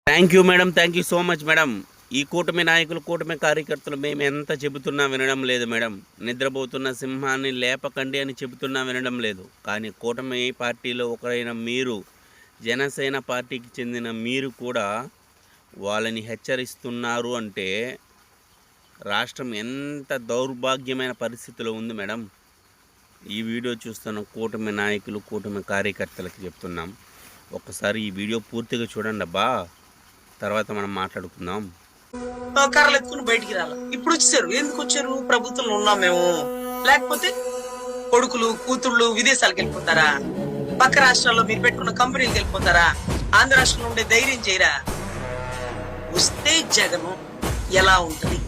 Thank you madam, thank you so much madam. ఈ కూటమి నాయకులు, కూటమి కార్యకర్తలు మేము ఎంత చెబుతున్నా వినడం లేదు మేడం. నిద్రపోతున్న సింహాన్ని లేపకండి అని చెబుతున్నా వినడం లేదు. కానీ కూటమి పార్టీలో ఒకరైన మీరు, జనసేన పార్టీకి చెందిన మీరు కూడా వాళ్ళని హెచ్చరిస్తున్నారు అంటే రాష్ట్రం ఎంత దౌర్భాగ్యమైన పరిస్థితిలో ఉంది మేడం. ఈ వీడియో చూస్తున్న కూటమి నాయకులు, కూటమి కార్యకర్తలకి చెప్తున్నాం, ఒక్కసారి ఈ వీడియో పూర్తిగా చూడండి అబ్బా, తర్వాత మనం మాట్లాడుకుందాం. కర్రలు ఎత్తుకుని బయటికి రాలి ఇప్పుడు వచ్చారు. ఎందుకు వచ్చారు? ప్రభుత్వంలో ఉన్నాం మేము. లేకపోతే కొడుకులు కూతుళ్ళు విదేశాలకు వెళ్ళిపోతారా? పక్క రాష్ట్రాల్లో మీరు పెట్టుకున్న కంపెనీలకు వెళ్ళిపోతారా? ఆంధ్ర రాష్ట్రంలో ఉండే ధైర్యం చేయరా? వస్తే జగను ఎలా ఉంటది?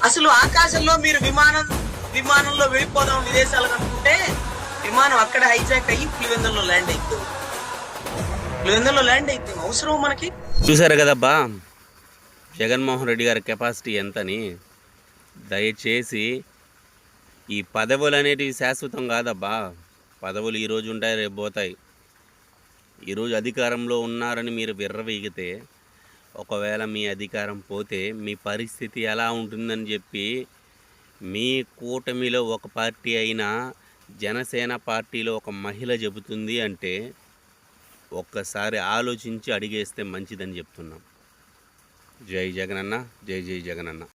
అసలు ఆకాశంలో మీరు విమానంలో వెళ్ళిపోదాం విదేశాలకు అనుకుంటే విమానం అక్కడ హైజాక్ అయ్యి పులివెందుల్లో ల్యాండ్ అవుతుంది. పులివెందుల్లో ల్యాండ్ అయితే అవసరం మనకి. చూసారు కదబ్బా జగన్మోహన్ రెడ్డి గారి కెపాసిటీ ఎంతని. దయచేసి ఈ పదవులు అనేటివి శాశ్వతం కాదబ్బా. పదవులు ఈరోజు ఉంటాయి, రేపు పోతాయి. ఈరోజు అధికారంలో ఉన్నారని మీరు విర్రవీగితే ఒకవేళ మీ అధికారం పోతే మీ పరిస్థితి ఎలా ఉంటుందని చెప్పి మీ కూటమిలో ఒక పార్టీ అయినా జనసేన పార్టీలో ఒక మహిళ చెబుతుంది అంటే ఒక్కసారి ఆలోచించి అడిగేస్తే మంచిదని చెప్తున్నాం. జై జగనన్న, జై జై జగనన్న.